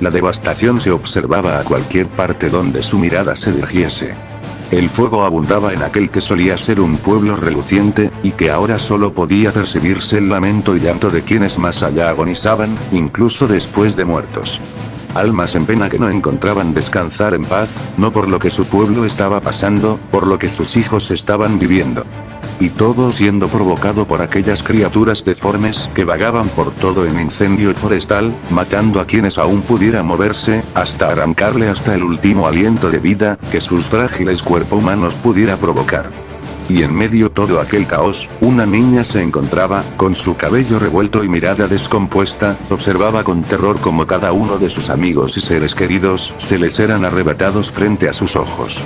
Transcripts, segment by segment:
La devastación se observaba a cualquier parte donde su mirada se dirigiese. El fuego abundaba en aquel que solía ser un pueblo reluciente, y que ahora solo podía percibirse el lamento y llanto de quienes más allá agonizaban, incluso después de muertos. Almas en pena que no encontraban descansar en paz, no por lo que su pueblo estaba pasando, por lo que sus hijos estaban viviendo. Y todo siendo provocado por aquellas criaturas deformes que vagaban por todo el incendio forestal, matando a quienes aún pudieran moverse, hasta arrancarle hasta el último aliento de vida que sus frágiles cuerpos humanos pudiera provocar. Y en medio todo aquel caos, una niña se encontraba, con su cabello revuelto y mirada descompuesta, observaba con terror como cada uno de sus amigos y seres queridos se les eran arrebatados frente a sus ojos.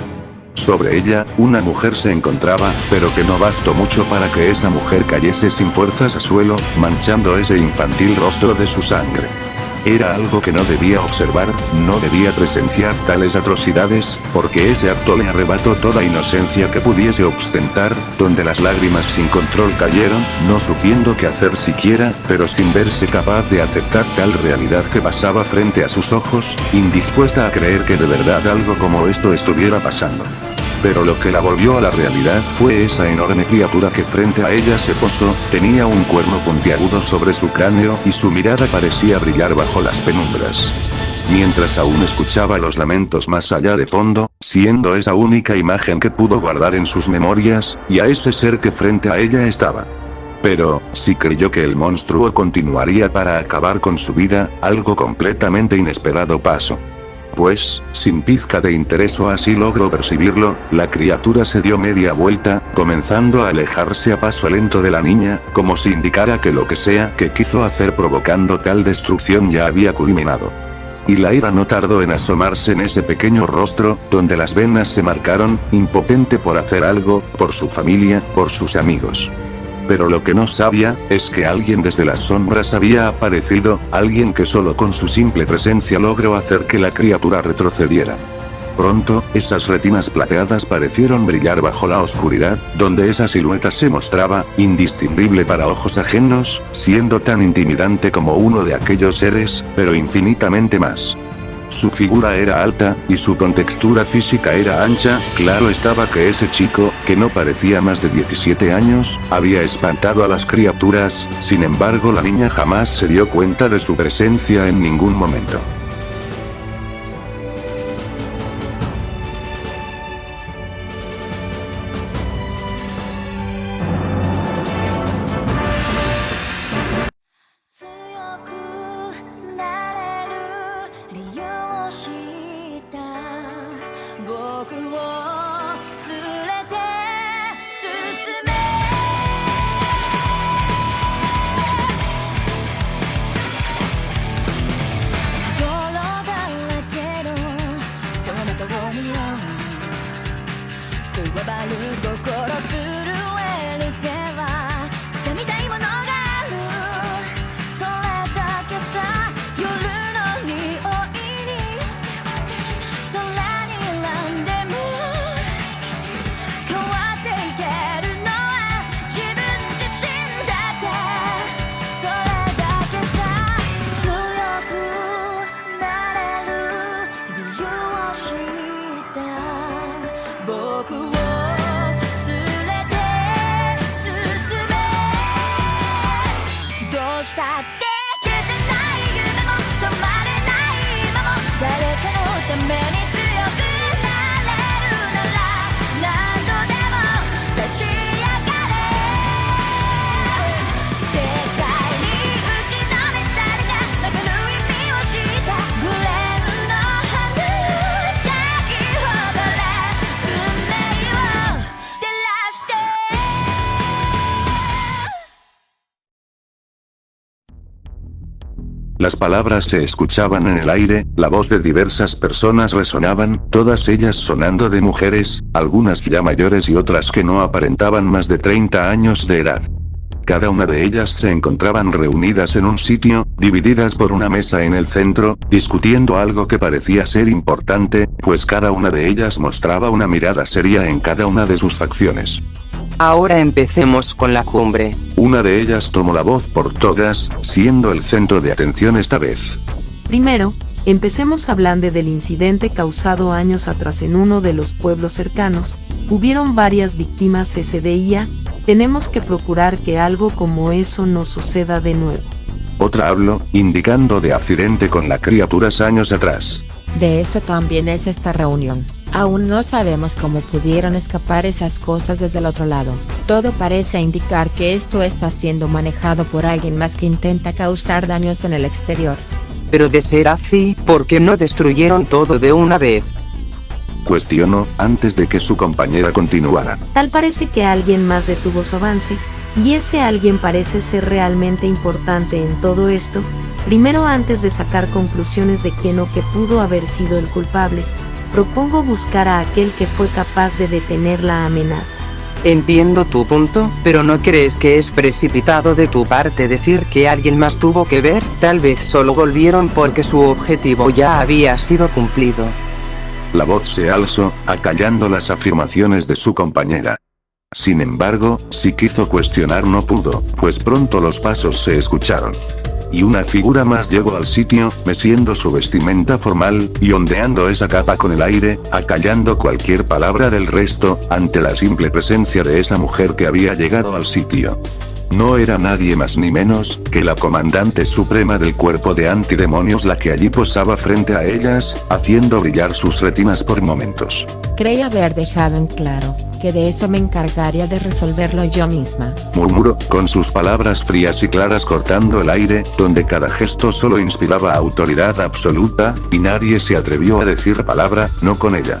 Sobre ella, una mujer se encontraba, pero que no bastó mucho para que esa mujer cayese sin fuerzas a suelo, manchando ese infantil rostro de su sangre. Era algo que no debía observar, no debía presenciar tales atrocidades, porque ese acto le arrebató toda inocencia que pudiese ostentar, donde las lágrimas sin control cayeron, no supiendo qué hacer siquiera, pero sin verse capaz de aceptar tal realidad que pasaba frente a sus ojos, indispuesta a creer que de verdad algo como esto estuviera pasando. Pero lo que la volvió a la realidad fue esa enorme criatura que frente a ella se posó, tenía un cuerno puntiagudo sobre su cráneo y su mirada parecía brillar bajo las penumbras. Mientras aún escuchaba los lamentos más allá de fondo, siendo esa única imagen que pudo guardar en sus memorias, y a ese ser que frente a ella estaba. Pero, si creyó que el monstruo continuaría para acabar con su vida, algo completamente inesperado pasó. Pues, sin pizca de interés o así logró percibirlo, la criatura se dio media vuelta, comenzando a alejarse a paso lento de la niña, como si indicara que lo que sea que quiso hacer provocando tal destrucción ya había culminado. Y la ira no tardó en asomarse en ese pequeño rostro, donde las venas se marcaron, impotente por hacer algo, por su familia, por sus amigos. Pero lo que no sabía, es que alguien desde las sombras había aparecido, alguien que solo con su simple presencia logró hacer que la criatura retrocediera. Pronto, esas retinas plateadas parecieron brillar bajo la oscuridad, donde esa silueta se mostraba, indistinguible para ojos ajenos, siendo tan intimidante como uno de aquellos seres, pero infinitamente más. Su figura era alta, y su contextura física era ancha, claro estaba que ese chico, que no parecía más de 17 años, había espantado a las criaturas, sin embargo la niña jamás se dio cuenta de su presencia en ningún momento. Las palabras se escuchaban en el aire, la voz de diversas personas resonaban, todas ellas sonando de mujeres, algunas ya mayores y otras que no aparentaban más de 30 años de edad. Cada una de ellas se encontraban reunidas en un sitio, divididas por una mesa en el centro, discutiendo algo que parecía ser importante, pues cada una de ellas mostraba una mirada seria en cada una de sus facciones. Ahora empecemos con la cumbre. Una de ellas tomó la voz por todas, siendo el centro de atención esta vez. Primero, Empecemos hablando del incidente causado años atrás en uno de los pueblos cercanos. Hubieron varias víctimas ese día. Tenemos que procurar que algo como eso no suceda de nuevo. Otra habló, indicando de accidente con la criaturas años atrás. De eso también es esta reunión. Aún no sabemos cómo pudieron escapar esas cosas desde el otro lado. Todo parece indicar que esto está siendo manejado por alguien más que intenta causar daños en el exterior. Pero de ser así, ¿por qué no destruyeron todo de una vez? Cuestionó, antes de que su compañera continuara. Tal parece que alguien más detuvo su avance, y ese alguien parece ser realmente importante en todo esto. Primero, antes de sacar conclusiones de quién o qué pudo haber sido el culpable, propongo buscar a aquel que fue capaz de detener la amenaza. Entiendo tu punto, pero ¿no crees que es precipitado de tu parte decir que alguien más tuvo que ver? Tal vez solo volvieron porque su objetivo ya había sido cumplido. La voz se alzó, acallando las afirmaciones de su compañera. Sin embargo, si quiso cuestionar no pudo, pues pronto los pasos se escucharon. Y una figura más llegó al sitio, meciendo su vestimenta formal, y ondeando esa capa con el aire, acallando cualquier palabra del resto, ante la simple presencia de esa mujer que había llegado al sitio. No era nadie más ni menos, que la comandante suprema del cuerpo de antidemonios, la que allí posaba frente a ellas, haciendo brillar sus retinas por momentos. Creí haber dejado en claro, que de eso me encargaría de resolverlo yo misma. Murmuró, con sus palabras frías y claras cortando el aire, donde cada gesto solo inspiraba autoridad absoluta, y nadie se atrevió a decir palabra, no con ella.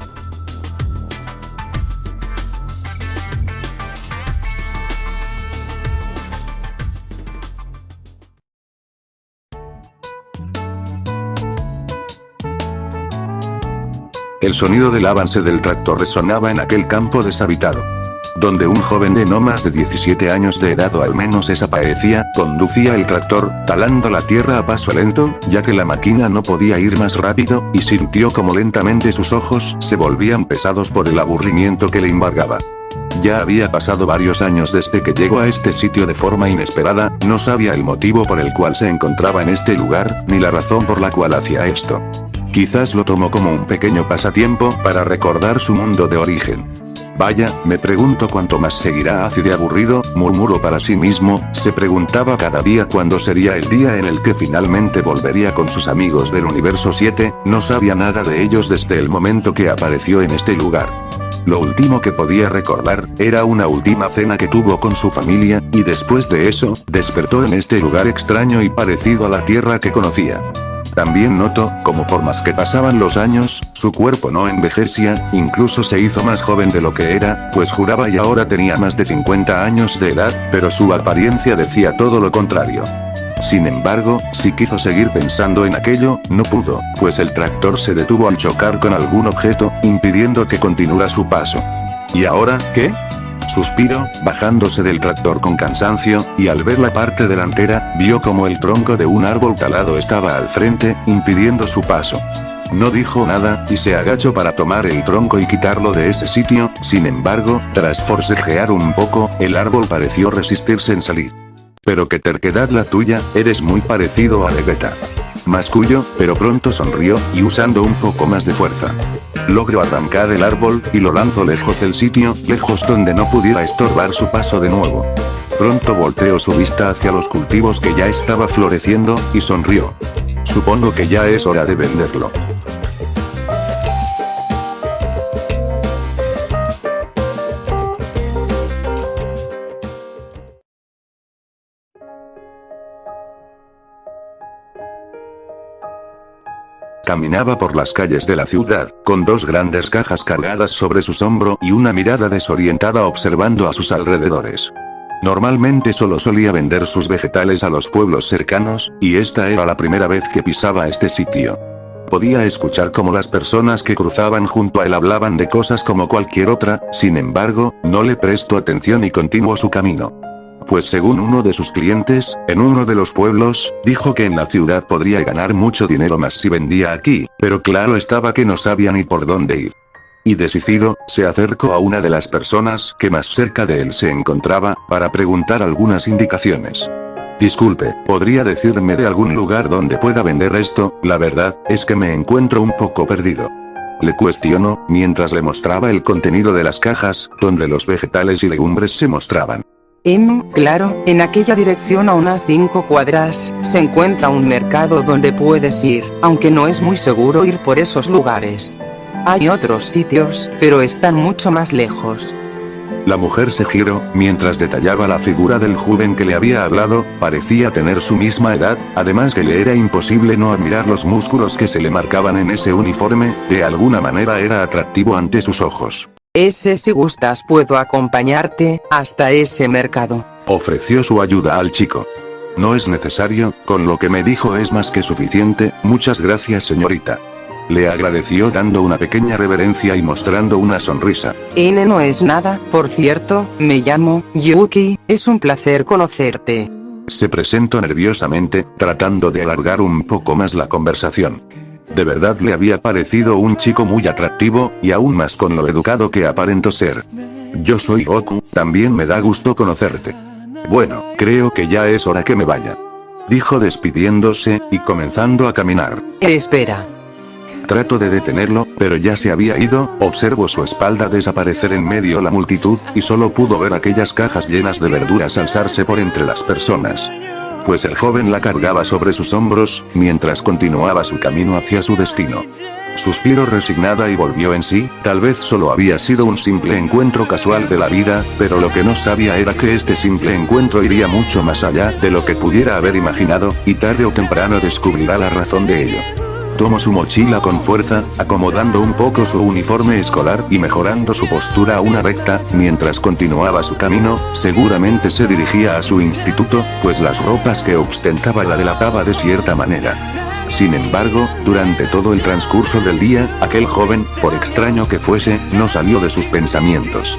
El sonido del avance del tractor resonaba en aquel campo deshabitado, donde un joven de no más de 17 años de edad, o al menos esa parecía, conducía el tractor, talando la tierra a paso lento, ya que la máquina no podía ir más rápido, y sintió como lentamente sus ojos se volvían pesados por el aburrimiento que le embargaba. Ya había pasado varios años desde que llegó a este sitio de forma inesperada, no sabía el motivo por el cual se encontraba en este lugar, ni la razón por la cual hacía esto. Quizás lo tomó como un pequeño pasatiempo para recordar su mundo de origen. Vaya, me pregunto cuánto más seguirá así de aburrido, murmuró para sí mismo, se preguntaba cada día cuándo sería el día en el que finalmente volvería con sus amigos del universo 7, no sabía nada de ellos desde el momento que apareció en este lugar. Lo último que podía recordar, era una última cena que tuvo con su familia, y después de eso, despertó en este lugar extraño y parecido a la tierra que conocía. También notó, como por más que pasaban los años, su cuerpo no envejecía, incluso se hizo más joven de lo que era, pues juraba y ahora tenía más de 50 años de edad, pero su apariencia decía todo lo contrario. Sin embargo, si quiso seguir pensando en aquello, no pudo, pues el tractor se detuvo al chocar con algún objeto, impidiendo que continuara su paso. ¿Y ahora, qué? Suspiró, bajándose del tractor con cansancio, y al ver la parte delantera, vio como el tronco de un árbol talado estaba al frente, impidiendo su paso. No dijo nada, y se agachó para tomar el tronco y quitarlo de ese sitio, sin embargo, tras forcejear un poco, el árbol pareció resistirse en salir. Pero qué terquedad la tuya, eres muy parecido a Vegeta. Masculló, pero pronto sonrió, y usando un poco más de fuerza, logró arrancar el árbol, y lo lanzó lejos del sitio, lejos donde no pudiera estorbar su paso de nuevo. Pronto volteó su vista hacia los cultivos que ya estaba floreciendo, y sonrió. Supongo que ya es hora de venderlo. Caminaba por las calles de la ciudad, con dos grandes cajas cargadas sobre su hombro y una mirada desorientada observando a sus alrededores. Normalmente solo solía vender sus vegetales a los pueblos cercanos, y esta era la primera vez que pisaba este sitio. Podía escuchar cómo las personas que cruzaban junto a él hablaban de cosas como cualquier otra, sin embargo, no le prestó atención y continuó su camino. Pues según uno de sus clientes, en uno de los pueblos, dijo que en la ciudad podría ganar mucho dinero más si vendía aquí, pero claro estaba que no sabía ni por dónde ir. Y decidido, se acercó a una de las personas que más cerca de él se encontraba, para preguntar algunas indicaciones. Disculpe, ¿podría decirme de algún lugar donde pueda vender esto? La verdad, es que me encuentro un poco perdido. Le cuestionó, mientras le mostraba el contenido de las cajas, donde los vegetales y legumbres se mostraban. Claro, en aquella dirección a unas 5 cuadras, se encuentra un mercado donde puedes ir, aunque no es muy seguro ir por esos lugares. Hay otros sitios, pero están mucho más lejos. La mujer se giró, mientras detallaba la figura del joven que le había hablado, parecía tener su misma edad, además que le era imposible no admirar los músculos que se le marcaban en ese uniforme, de alguna manera era atractivo ante sus ojos. Si gustas puedo acompañarte, hasta ese mercado. Ofreció su ayuda al chico. No es necesario, con lo que me dijo es más que suficiente, muchas gracias señorita. Le agradeció dando una pequeña reverencia y mostrando una sonrisa. No es nada, por cierto, me llamo Yuki, es un placer conocerte. Se presentó nerviosamente, tratando de alargar un poco más la conversación. De verdad le había parecido un chico muy atractivo, y aún más con lo educado que aparentó ser. Yo soy Goku, también me da gusto conocerte. Bueno, creo que ya es hora que me vaya. Dijo despidiéndose, y comenzando a caminar. Espera. Trato de detenerlo, pero ya se había ido, observó su espalda desaparecer en medio de la multitud, y solo pudo ver aquellas cajas llenas de verduras alzarse por entre las personas. Pues el joven la cargaba sobre sus hombros, mientras continuaba su camino hacia su destino. Suspiró resignada y volvió en sí, tal vez solo había sido un simple encuentro casual de la vida, pero lo que no sabía era que este simple encuentro iría mucho más allá de lo que pudiera haber imaginado, y tarde o temprano descubrirá la razón de ello. Tomó su mochila con fuerza, acomodando un poco su uniforme escolar y mejorando su postura a una recta, mientras continuaba su camino, seguramente se dirigía a su instituto, pues las ropas que ostentaba la delataba de cierta manera. Sin embargo, durante todo el transcurso del día, aquel joven, por extraño que fuese, no salió de sus pensamientos.